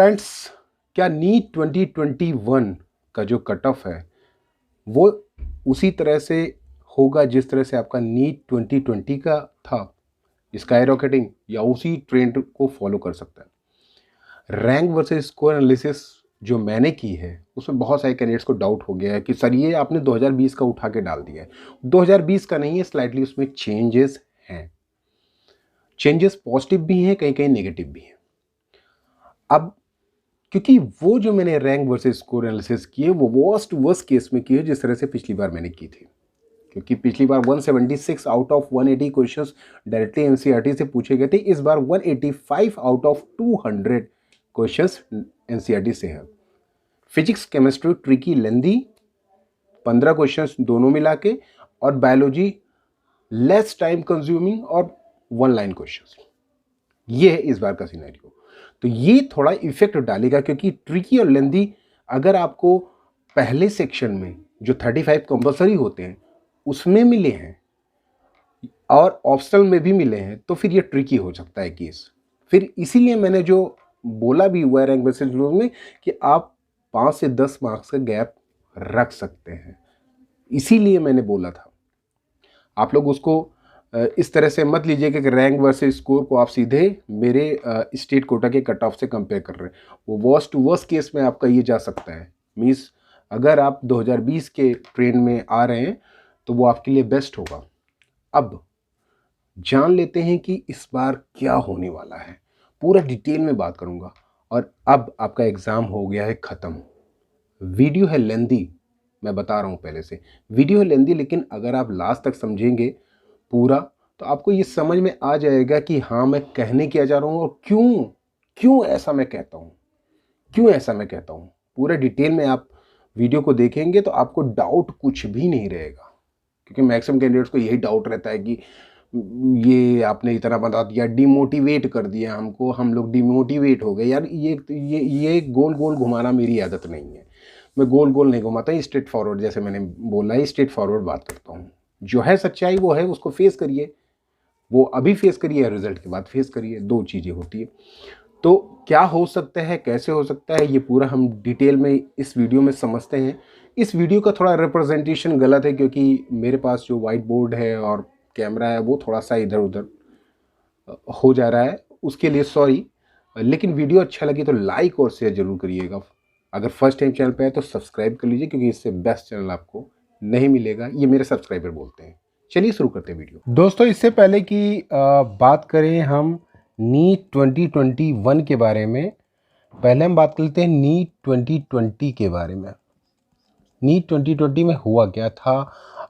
Friends, क्या NEET 2021 का जो कट ऑफ है वो उसी तरह से होगा जिस तरह से आपका नीट 2020 का था, स्काई रॉकेटिंग, या उसी ट्रेंड को फॉलो कर सकता है? रैंक वर्सेस स्कोर एनालिसिस जो मैंने की है उसमें बहुत सारे कैंडिडेट्स को डाउट हो गया है कि सर ये आपने 2020 का उठा के डाल दिया है। 2020 का नहीं है, स्लाइटली उसमें चेंजेस हैं। चेंजेस पॉजिटिव भी हैं, कहीं कहीं नेगेटिव भी हैं। अब क्योंकि वो जो मैंने रैंक वर्सेस स्कोर एनालिसिस की है वो वर्स्ट केस में की है जिस तरह से पिछली बार मैंने की थी। क्योंकि पिछली बार 176 out of 180 questions directly NCERT से पूछे गए थे। इस बार 185 आउट ऑफ 200 क्वेश्चंस एनसीईआरटी से है। फिजिक्स, केमिस्ट्री ट्रिकी, लेंदी 15 क्वेश्चंस दोनों मिला के, और बायोलॉजी लेस टाइम कंज्यूमिंग और 1 लाइन क्वेश्चंस। ये है इस बार का सिनेरियो। तो ये थोड़ा इफेक्ट डालेगा क्योंकि ट्रिकी और लेंदी अगर आपको पहले सेक्शन में जो 35 कंपलसरी होते हैं उसमें मिले हैं और ऑप्शनल में भी मिले हैं तो फिर ये ट्रिकी हो सकता है केस। फिर इसीलिए मैंने जो बोला भी हुआ है रैंक वर्सेस स्कोर में कि आप 5 से 10 मार्क्स का गैप रख सकते हैं, इसीलिए मैंने बोला था। आप लोग उसको इस तरह से मत लीजिए कि रैंक वर्सेस स्कोर को आप सीधे मेरे स्टेट कोटा के कट ऑफ से कंपेयर कर रहे हैं। वो वर्स्ट केस में आपका ये जा सकता है। मीन्स अगर आप 2020 के ट्रेंड में आ रहे हैं तो वो आपके लिए बेस्ट होगा। अब जान लेते हैं कि इस बार क्या होने वाला है, पूरा डिटेल में बात करूंगा। और अब आपका एग्ज़ाम हो गया है ख़त्म। वीडियो है लेंदी, मैं बता रहा हूँ पहले से, वीडियो है लेंदी, लेकिन अगर आप लास्ट तक समझेंगे पूरा तो आपको ये समझ में आ जाएगा कि हाँ मैं कहने क्या जा रहा हूँ और क्यों ऐसा मैं कहता हूँ। पूरा डिटेल में आप वीडियो को देखेंगे तो आपको डाउट कुछ भी नहीं रहेगा। क्योंकि मैक्सिमम कैंडिडेट्स को यही डाउट रहता है कि ये आपने इतना बता दिया, डिमोटिवेट कर दिया हमको, हम लोग डिमोटिवेट हो गए। यार ये गोल गोल घुमाना मेरी आदत नहीं है। मैं गोल गोल नहीं घुमाता, स्ट्रेट फॉरवर्ड, जैसे मैंने बोला है स्ट्रेट फॉरवर्ड बात करता हूँ। जो है सच्चाई वो है, उसको फेस करिए। वो अभी फेस करिए, रिजल्ट के बाद फेस करिए, 2 चीज़ें होती है। तो क्या हो सकता है, कैसे हो सकता है, ये पूरा हम डिटेल में इस वीडियो में समझते हैं। इस वीडियो का थोड़ा रिप्रेजेंटेशन गलत है क्योंकि मेरे पास जो वाइट बोर्ड है और कैमरा है वो थोड़ा सा इधर उधर हो जा रहा है, उसके लिए सॉरी। लेकिन वीडियो अच्छा लगी तो लाइक और शेयर जरूर करिएगा। अगर फर्स्ट टाइम चैनल पे है तो सब्सक्राइब कर लीजिए क्योंकि इससे बेस्ट चैनल आपको नहीं मिलेगा, ये मेरे सब्सक्राइबर बोलते हैं। चलिए शुरू करते हैं वीडियो। दोस्तों, इससे पहले कि बात करें हम नीट 2021 के बारे में, पहले हम बात करते हैं नीट 2020 के बारे में। नीट 2020 में हुआ क्या था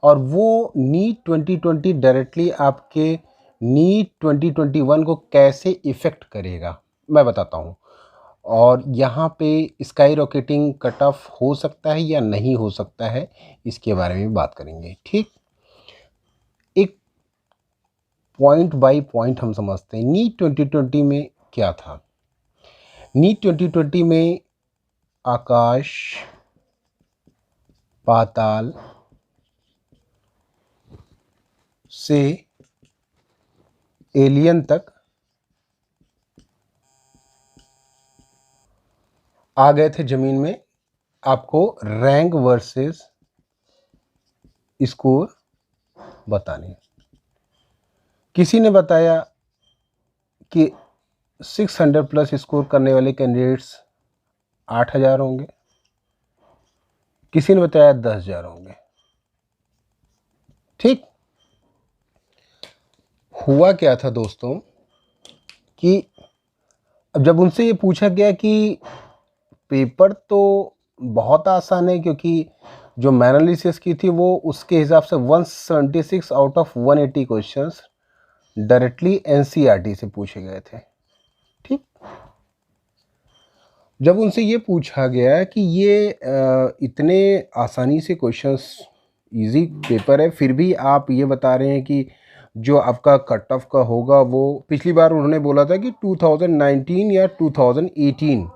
और वो नीट 2020 डायरेक्टली आपके नीट 2021 को कैसे इफ़ेक्ट करेगा मैं बताता हूँ। और यहाँ पे स्काई रॉकेटिंग कट ऑफ हो सकता है या नहीं हो सकता है, इसके बारे में बात करेंगे। ठीक, एक पॉइंट बाय पॉइंट हम समझते हैं। नीट 2020 में क्या था? नीट 2020 में आकाश पाताल से एलियन तक आ गए थे जमीन में, आपको रैंक वर्सेस स्कोर बताने। किसी ने बताया कि 600 प्लस स्कोर करने वाले कैंडिडेट्स 8000 होंगे, किसी ने बताया 10,000 होंगे। ठीक, हुआ क्या था दोस्तों कि अब जब उनसे ये पूछा गया कि पेपर तो बहुत आसान है, क्योंकि जो मैं एनालिसिस की थी वो उसके हिसाब से 176 out of 180 questions directly NCERT से पूछे गए थे। ठीक, जब उनसे ये पूछा गया कि ये इतने आसानी से क्वेश्चंस, इजी पेपर है, फिर भी आप ये बता रहे हैं कि जो आपका कट ऑफ का होगा वो, पिछली बार उन्होंने बोला था कि 2019 या 2018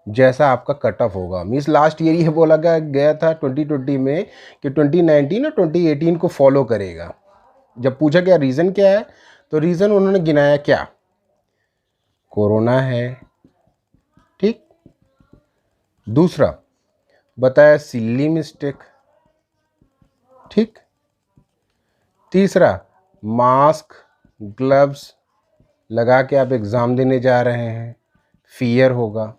जैसा आपका कट ऑफ होगा। मीन्स लास्ट ईयर ये बोला गया था 2020 में कि 2019 और 2018 को फॉलो करेगा। जब पूछा गया रीज़न क्या है, तो रीज़न उन्होंने गिनाया क्या? कोरोना है, ठीक, दूसरा बताया सिली मिस्टेक, ठीक। तीसरा मास्क ग्लव्स लगा के आप एग्ज़ाम देने जा रहे हैं, फियर होगा।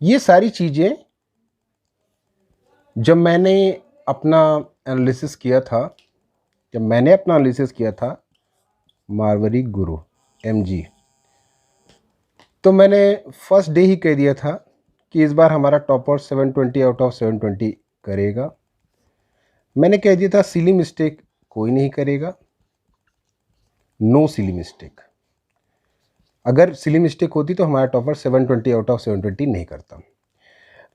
ये सारी चीज़ें जब मैंने अपना एनालिसिस किया था, मारवाड़ी गुरु MG, तो मैंने फर्स्ट डे ही कह दिया था कि इस बार हमारा टॉपर 720 आउट ऑफ 720 करेगा। मैंने कह दिया था सिली मिस्टेक कोई नहीं करेगा, नो सिली मिस्टेक। अगर सिली मिस्टेक होती तो हमारा टॉपर 720 आउट ऑफ 720 नहीं करता।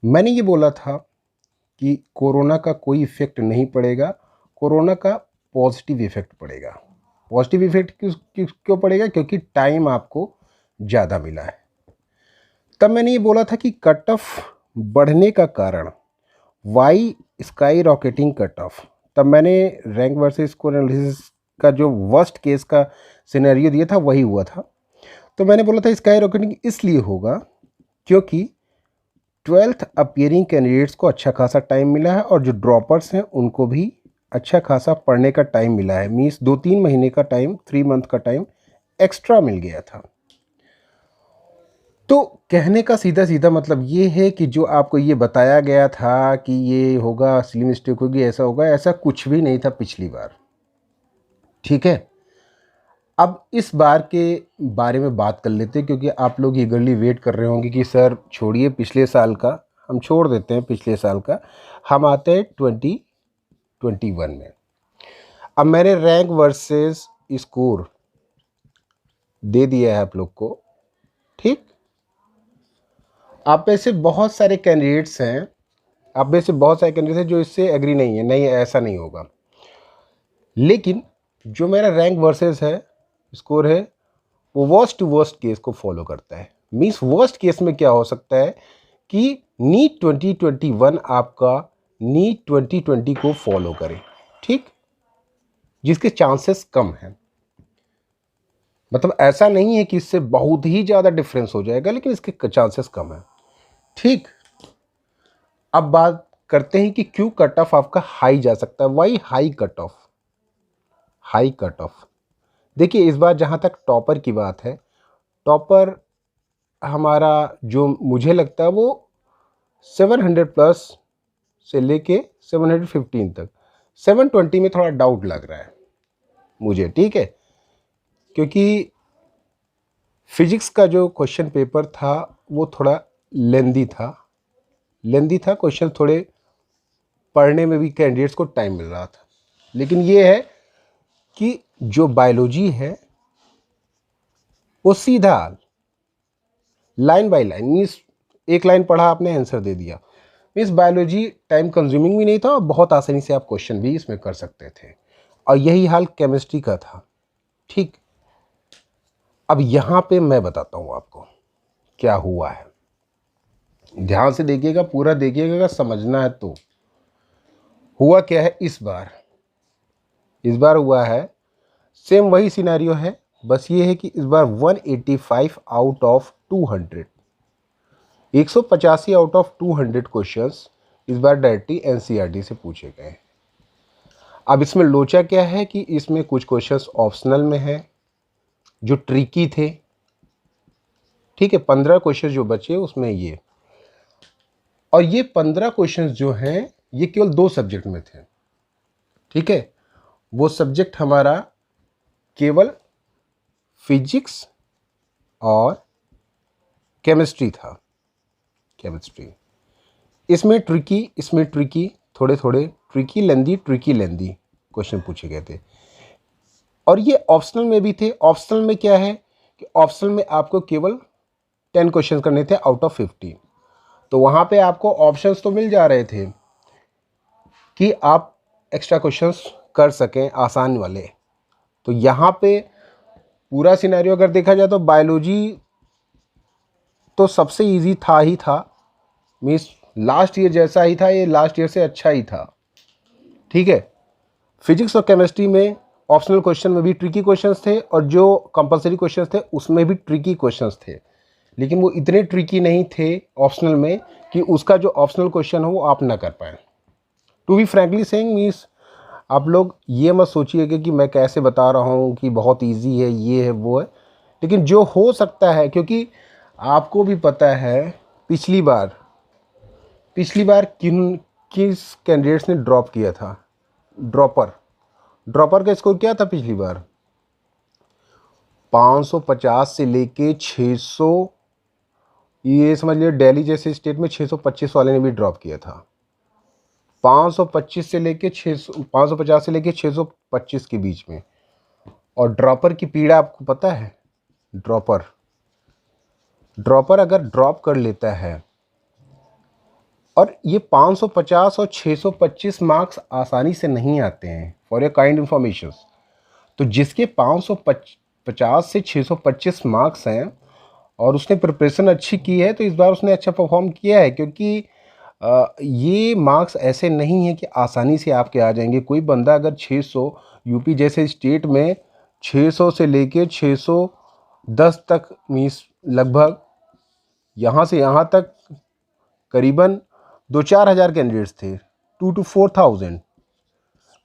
मैंने ये बोला था कि कोरोना का कोई इफ़ेक्ट नहीं पड़ेगा, कोरोना का पॉजिटिव इफ़ेक्ट पड़ेगा। पॉजिटिव इफ़ेक्ट क्यों पड़ेगा? क्योंकि टाइम आपको ज़्यादा मिला है। तब मैंने ये बोला था कि कट ऑफ बढ़ने का कारण, why skyrocketing cut off, तब मैंने रैंक वर्सेस स्कोर एनालिसिस का जो वर्स्ट केस का सिनेरियो दिया था वही हुआ था। तो मैंने बोला था स्काई रॉकेटिंग इसलिए होगा क्योंकि 12th अपीयरिंग कैंडिडेट्स को अच्छा खासा टाइम मिला है और जो ड्रॉपर्स हैं उनको भी अच्छा खासा पढ़ने का टाइम मिला है। मीन्स 2-3 महीने का टाइम, 3 मंथ का टाइम एक्स्ट्रा मिल गया था। तो कहने का सीधा सीधा मतलब ये है कि जो आपको ये बताया गया था कि ये होगा, सिली मिस्टेक होगी, ऐसा होगा, ऐसा कुछ भी नहीं था पिछली बार, ठीक है। अब इस बार के बारे में बात कर लेते हैं क्योंकि आप लोग ईगरली वेट कर रहे होंगे कि सर छोड़िए पिछले साल का, हम छोड़ देते हैं पिछले साल का, हम आते हैं 2021 में। अब मैंने रैंक वर्सेस स्कोर दे दिया है आप लोग को, ठीक। आप में से बहुत सारे कैंडिडेट्स हैं जो इससे एग्री नहीं है, नहीं ऐसा नहीं होगा। लेकिन जो मेरा रैंक वर्सेस है, स्कोर है, वो वर्स्ट टू वर्स्ट केस को फॉलो करता है। मीन्स वर्स्ट केस में क्या हो सकता है कि नीट 2021 आपका नीट 2020 को फॉलो करे, ठीक, जिसके चांसेस कम हैं। मतलब ऐसा नहीं है कि इससे बहुत ही ज़्यादा डिफरेंस हो जाएगा, लेकिन इसके चांसेस कम है, ठीक। अब बात करते हैं कि क्यों कट ऑफ आपका हाई जा सकता है, वाई हाई कट ऑफ। देखिए इस बार जहाँ तक टॉपर की बात है, टॉपर हमारा जो मुझे लगता है वो 700 प्लस से लेके 715 तक, 720 में थोड़ा डाउट लग रहा है मुझे, ठीक है। क्योंकि फिजिक्स का जो क्वेश्चन पेपर था वो थोड़ा लेंदी था क्वेश्चन थोड़े पढ़ने में भी कैंडिडेट्स को टाइम मिल रहा था। लेकिन ये है कि जो बायोलॉजी है वो सीधा लाइन बाय लाइन, मीन्स एक लाइन पढ़ा आपने आंसर दे दिया। मीन्स बायोलॉजी टाइम कंज्यूमिंग भी नहीं था और बहुत आसानी से आप क्वेश्चन भी इसमें कर सकते थे। और यही हाल केमिस्ट्री का था, ठीक। अब यहाँ पे मैं बताता हूँ आपको क्या हुआ है, ध्यान से देखिएगा, पूरा देखिएगा, अगर समझना है तो। हुआ क्या है इस बार हुआ है सेम वही सिनेरियो है, बस ये है कि इस बार 185 out of 200, 185 out of 200 questions इस बार डायरेक्टली एनसीईआरटी से पूछे गए। अब इसमें लोचा क्या है कि इसमें कुछ क्वेश्चंस ऑप्शनल में है जो ट्रिकी थे, ठीक है। 15 क्वेश्चन जो बचे उसमें ये, और ये 15 क्वेश्चंस जो हैं ये केवल 2 सब्जेक्ट में थे, ठीक है। वो सब्जेक्ट हमारा केवल फिजिक्स और केमिस्ट्री था, इसमें ट्रिकी थोड़े ट्रिकी लेंदी क्वेश्चन पूछे गए थे। और ये ऑप्शनल में भी थे। ऑप्शनल में क्या है कि ऑप्शनल में आपको केवल 10 क्वेश्चन करने थे आउट ऑफ 50। तो वहाँ पे आपको ऑप्शंस तो मिल जा रहे थे कि आप एक्स्ट्रा क्वेश्चंस कर सकें आसान वाले। तो यहाँ पे पूरा सिनेरियो अगर देखा जाए तो बायोलॉजी तो सबसे इजी था, मीन्स लास्ट ईयर जैसा ही था, ये लास्ट ईयर से अच्छा ही था, ठीक है। फिजिक्स और केमिस्ट्री में ऑप्शनल क्वेश्चन में भी ट्रिकी क्वेश्चंस थे और जो कंपलसरी क्वेश्चंस थे उसमें भी ट्रिकी क्वेश्चंस थे। लेकिन वो इतने ट्रिकी नहीं थे ऑप्शनल में कि उसका जो ऑप्शनल क्वेश्चन हो वो आप ना कर पाएँ। To be frankly saying means आप लोग ये मत सोचिएगा कि मैं कैसे बता रहा हूँ कि बहुत इजी है, ये है, वो है, लेकिन जो हो सकता है, क्योंकि आपको भी पता है पिछली बार किस कैंडिडेट्स ने ड्रॉप किया था। ड्रॉपर का स्कोर क्या था पिछली बार? 550 से लेके 600, ये समझ लिया दिल्ली जैसे स्टेट में 625 वाले ने भी ड्रॉप किया था। 525 से लेके 600, 550 से लेके 625 के बीच में। और ड्रॉपर की पीड़ा आपको पता है? ड्रॉपर अगर ड्रॉप कर लेता है, और ये 550 और 625 मार्क्स आसानी से नहीं आते हैं, फॉर योर काइंड इन्फॉर्मेशन। तो जिसके 550 से 625 मार्क्स हैं और उसने प्रिपरेशन अच्छी की है, तो इस बार उसने अच्छा परफॉर्म किया है, क्योंकि ये मार्क्स ऐसे नहीं है कि आसानी से आपके आ जाएंगे। कोई बंदा अगर 600, यूपी जैसे स्टेट में 600 से लेके 610 तक, मीन्स लगभग यहाँ से यहाँ तक करीबन 2-4 हज़ार कैंडिडेट्स थे, 2 to 4,000।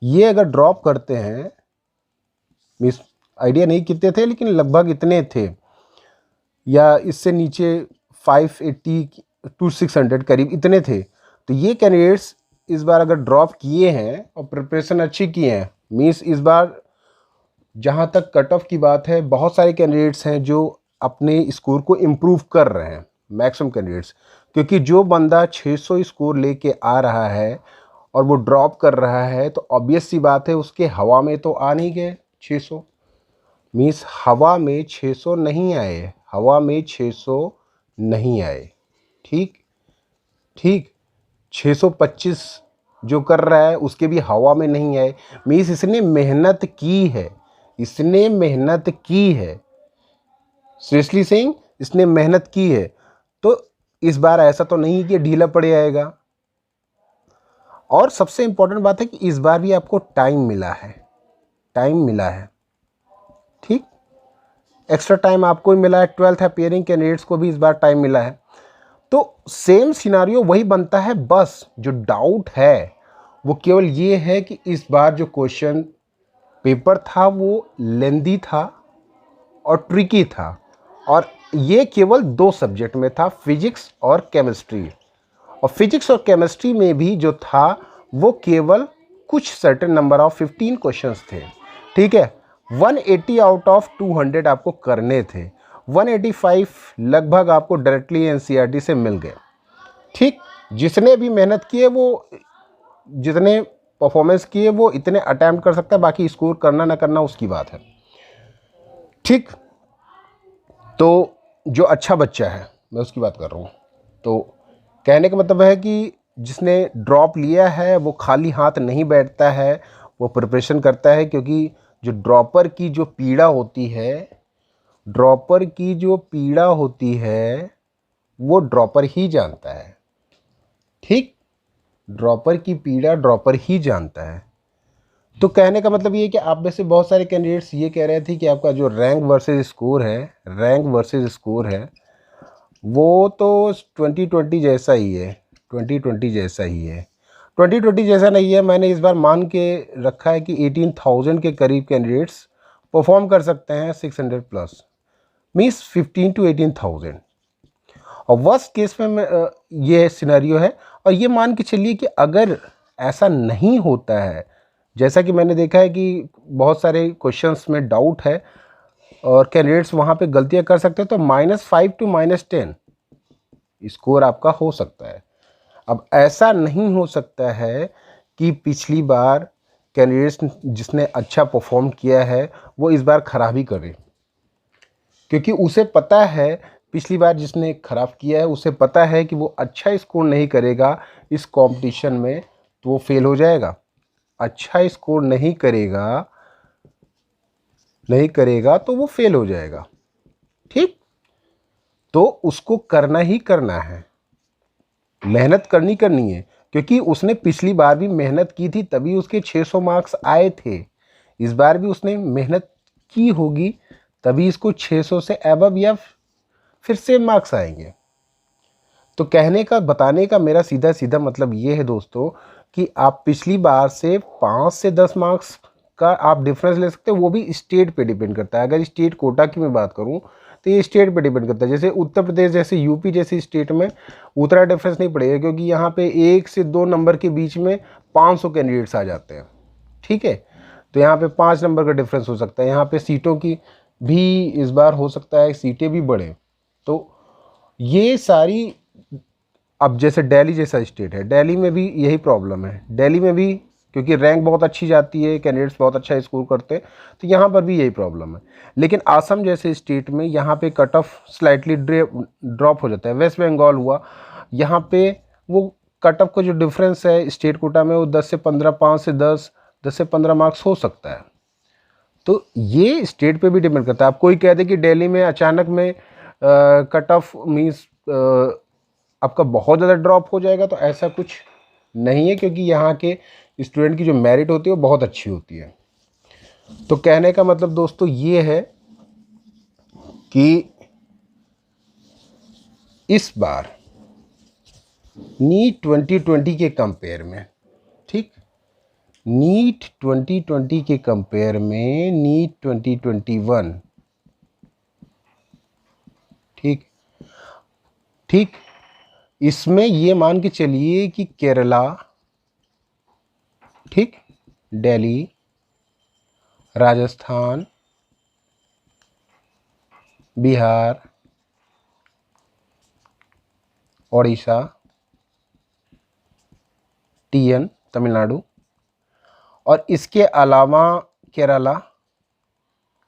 ये अगर ड्रॉप करते हैं, मीन्स आइडिया नहीं कितने थे, लेकिन लगभग इतने थे, या इससे नीचे 580 to 600 करीब इतने थे। तो ये कैंडिडेट्स इस बार अगर ड्रॉप किए हैं और प्रिपरेशन अच्छी की हैं, मीन्स इस बार जहाँ तक कट ऑफ की बात है, बहुत सारे कैंडिडेट्स हैं जो अपने स्कोर को इम्प्रूव कर रहे हैं, मैक्सिमम कैंडिडेट्स। क्योंकि जो बंदा 600 स्कोर लेके आ रहा है और वो ड्रॉप कर रहा है, तो ऑब्वियस सी बात है उसके हवा में तो आ नहीं गए 600, मीन्स हवा में 600 नहीं आए, हवा में 600 नहीं आए। ठीक 625 जो कर रहा है उसके भी हवा में नहीं आए, मीन्स इसने मेहनत की है, सीरियसली सेइंग, इसने मेहनत की है। तो इस बार ऐसा तो नहीं कि ढीला पड़ जाएगा। और सबसे इम्पोर्टेंट बात है कि इस बार भी आपको टाइम मिला है, ठीक, एक्स्ट्रा टाइम आपको ही मिला है। 12th अपीयरिंग कैंडिडेट्स को भी इस बार टाइम मिला है। तो सेम सिनारियो वही बनता है, बस जो डाउट है वो केवल ये है कि इस बार जो क्वेश्चन पेपर था वो लेंदी था और ट्रिकी था, और ये केवल 2 सब्जेक्ट में था, फिजिक्स और केमिस्ट्री। और फिजिक्स और केमिस्ट्री में भी जो था वो केवल कुछ सर्टेन नंबर ऑफ 15 क्वेश्चंस थे, ठीक है। 180 आउट ऑफ 200 आपको करने थे, 185 लगभग आपको डायरेक्टली एनसीईआरटी से मिल गए, ठीक। जिसने भी मेहनत की है, वो जितने परफॉर्मेंस किए वो इतने अटैम्प्ट कर सकता है, बाकी स्कोर करना ना करना उसकी बात है, ठीक। तो जो अच्छा बच्चा है, मैं उसकी बात कर रहा हूँ। तो कहने का मतलब है कि जिसने ड्रॉप लिया है वो खाली हाथ नहीं बैठता है, वो प्रिपरेशन करता है, क्योंकि जो ड्रॉपर की जो पीड़ा होती है वो ड्रॉपर ही जानता है, ठीक। ड्रॉपर की पीड़ा ड्रॉपर ही जानता है। तो कहने का मतलब ये है कि आप में से बहुत सारे कैंडिडेट्स ये कह रहे थे कि आपका जो रैंक वर्सेस स्कोर है वो तो 2020 जैसा ही है, 2020 जैसा नहीं है। मैंने इस बार मान के रखा है कि 18,000 के करीब कैंडिडेट्स परफॉर्म कर सकते हैं 600 प्लस, मीन्स 15 to 18,000। और वर्स्ट केस में ये सिनेरियो है। और ये मान के चलिए कि अगर ऐसा नहीं होता है, जैसा कि मैंने देखा है कि बहुत सारे क्वेश्चंस में डाउट है और कैंडिडेट्स वहाँ पे गलतियाँ कर सकते हैं, तो -5 to -10 स्कोर आपका हो सकता है। अब ऐसा नहीं हो सकता है कि पिछली बार कैंडिडेट्स जिसने अच्छा परफॉर्म किया है वो इस बार खराबी करे, क्योंकि उसे पता है, पिछली बार जिसने ख़राब किया है उसे पता है कि वो अच्छा स्कोर नहीं करेगा इस कंपटीशन में तो वो फेल हो जाएगा। अच्छा स्कोर नहीं करेगा तो वो फेल हो जाएगा, ठीक। तो उसको करना ही करना है, मेहनत करनी है, क्योंकि उसने पिछली बार भी मेहनत की थी तभी उसके 600 मार्क्स आए थे। इस बार भी उसने मेहनत की होगी तभी इसको 600 से अबव या फिर सेम मार्क्स आएंगे। तो कहने का बताने का मेरा सीधा सीधा मतलब ये है दोस्तों कि आप पिछली बार से 5 से 10 मार्क्स का आप डिफरेंस ले सकते हो, वो भी स्टेट पे डिपेंड करता है। अगर स्टेट कोटा की मैं बात करूं तो ये स्टेट पे डिपेंड करता है। जैसे उत्तर प्रदेश जैसे यूपी जैसी स्टेट में उतना डिफरेंस नहीं पड़ेगा, क्योंकि यहाँ पे 1 से 2 नंबर के बीच में 500 कैंडिडेट्स आ जाते हैं, ठीक है। तो यहाँ पे 5 नंबर का डिफरेंस हो सकता है। यहाँ पे सीटों की भी इस बार हो सकता है सीटें भी बढ़े। तो ये सारी, अब जैसे दिल्ली जैसा स्टेट है, दिल्ली में भी यही प्रॉब्लम है। दिल्ली में भी क्योंकि रैंक बहुत अच्छी जाती है, कैंडिडेट्स बहुत अच्छा स्कोर करते हैं, तो यहाँ पर भी यही प्रॉब्लम है। लेकिन असम जैसे स्टेट में यहाँ पे कट ऑफ स्लाइटली ड्रॉप हो जाता है। वेस्ट बंगाल हुआ, यहाँ पे वो कट ऑफ का जो डिफरेंस है स्टेट कोटा में वो 10 से 15, 5 से 10, 10 से 15 मार्क्स हो सकता है। तो ये स्टेट पे भी डिपेंड करता है। आप कोई कह दे कि दिल्ली में अचानक में कट ऑफ मीन्स आपका बहुत ज़्यादा ड्रॉप हो जाएगा, तो ऐसा कुछ नहीं है, क्योंकि यहाँ के स्टूडेंट की जो मेरिट होती है वो बहुत अच्छी होती है। तो कहने का मतलब दोस्तों ये है कि इस बार नीट 2020 के कंपेयर में, ठीक, नीट 2020 के कंपेयर में नीट 2021, ठीक ठीक, इसमें ये मान के चलिए कि केरला, ठीक, दिल्ली, राजस्थान, बिहार, ओडिशा, टीएन तमिलनाडु, और इसके अलावा केरला,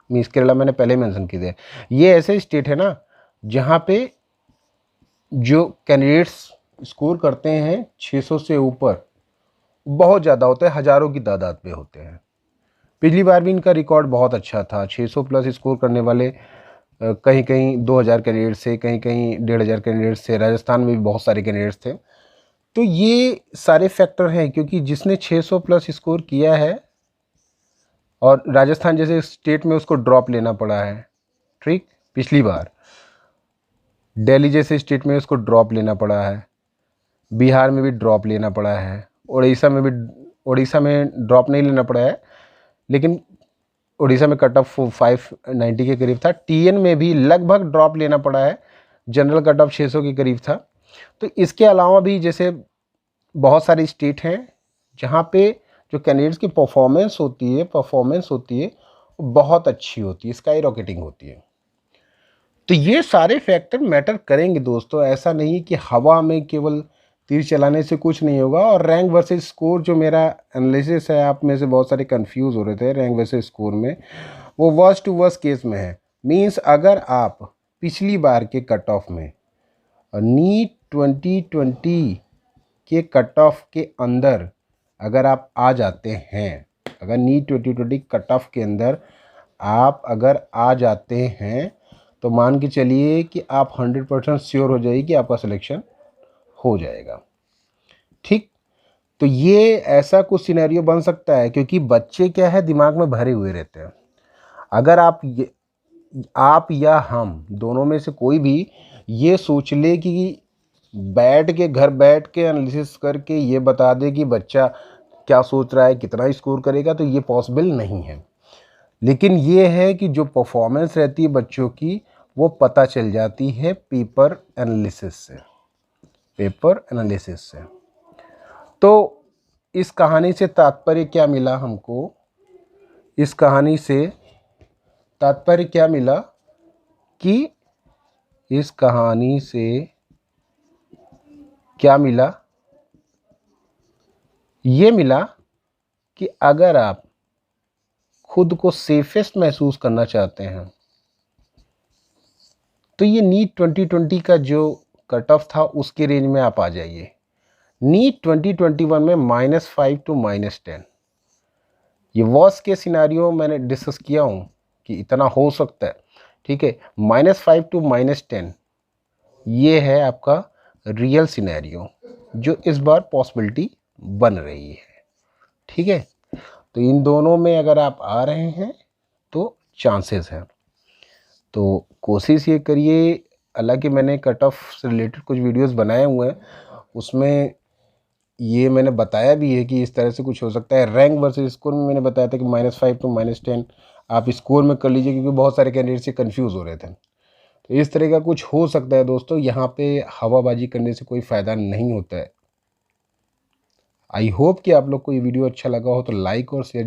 मीन्स केरला मैंने पहले मेंशन की थी। ये ऐसे स्टेट है ना जहाँ पे जो कैंडिडेट्स स्कोर करते हैं 600 से ऊपर बहुत ज़्यादा होते हैं, हज़ारों की तादाद में होते हैं। पिछली बार भी इनका रिकॉर्ड बहुत अच्छा था, 600 प्लस स्कोर करने वाले कहीं कहीं 2000 कैंडिडेट्स थे, कहीं कहीं 1500 कैंडिडेट्स थे। राजस्थान में भी बहुत सारे कैंडिडेट्स थे। तो ये सारे फैक्टर हैं, क्योंकि जिसने 600 प्लस स्कोर किया है और राजस्थान जैसे स्टेट में उसको ड्रॉप लेना पड़ा है, ठीक, पिछली बार दिल्ली जैसे स्टेट में उसको ड्रॉप लेना पड़ा है, बिहार में भी ड्रॉप लेना पड़ा है, उड़ीसा में ड्रॉप नहीं लेना पड़ा है, लेकिन उड़ीसा में कट ऑफ 590 के करीब था। टीएन में भी लगभग ड्रॉप लेना पड़ा है, जनरल कट ऑफ 600 के करीब था। तो इसके अलावा भी जैसे बहुत सारे स्टेट हैं जहाँ पे जो कैंडिडेट्स की परफॉर्मेंस होती है वो बहुत अच्छी होती है, स्काई रॉकेटिंग होती है। तो ये सारे फैक्टर मैटर करेंगे दोस्तों। ऐसा नहीं कि हवा में केवल तीर चलाने से कुछ नहीं होगा। और रैंक वर्सेस स्कोर जो मेरा एनालिसिस है, आप में से बहुत सारे कंफ्यूज हो रहे थे रैंक वर्सेस स्कोर में, वो वर्स्ट टू वर्स्ट केस में है। मींस अगर आप पिछली बार के कट ऑफ में नीट 2020 के कट ऑफ के अंदर अगर आप आ जाते हैं, अगर नीट 2020 कट ऑफ के अंदर आप अगर आ जाते हैं, तो मान के चलिए कि आप 100% श्योर हो जाइए कि आपका सिलेक्शन हो जाएगा, ठीक। तो ये ऐसा कुछ सिनेरियो बन सकता है, क्योंकि बच्चे क्या है दिमाग में भरे हुए रहते हैं। अगर आप या हम दोनों में से कोई भी ये सोच ले कि घर बैठ के एनालिसिस करके ये बता दे कि बच्चा क्या सोच रहा है, कितना स्कोर करेगा, तो ये पॉसिबल नहीं है। लेकिन ये है कि जो परफॉर्मेंस रहती है बच्चों की वो पता चल जाती है पेपर एनालिसिस से। तो इस कहानी से तात्पर्य क्या मिला हमको? इस कहानी से तात्पर्य क्या मिला कि इस कहानी से क्या मिला? ये मिला कि अगर आप खुद को सेफेस्ट महसूस करना चाहते हैं तो ये नीट 2020 का जो कट ऑफ था उसके रेंज में आप आ जाइए। नीट 2021 में -5 to -10, ये वर्स्ट के सिनारियो मैंने डिस्कस किया हूँ कि इतना हो सकता है, ठीक है। -5 to -10 ये है आपका रियल सिनेरियो जो इस बार पॉसिबिलिटी बन रही है, ठीक है। तो इन दोनों में अगर आप आ रहे हैं तो चांसेस हैं। तो कोशिश ये करिए हालांकि मैंने कट ऑफ से रिलेटेड कुछ वीडियोस बनाए हुए हैं, उसमें ये मैंने बताया भी है कि इस तरह से कुछ हो सकता है। रैंक वर्सेस स्कोर में मैंने बताया था कि -5 to -10 आप स्कोर में कर लीजिए, क्योंकि बहुत सारे कैंडिडेट से कंफ्यूज हो रहे थे। तो इस तरह का कुछ हो सकता है दोस्तों, यहाँ पे हवाबाजी करने से कोई फ़ायदा नहीं होता है। आई होप कि आप लोग को ये वीडियो अच्छा लगा हो तो लाइक और शेयर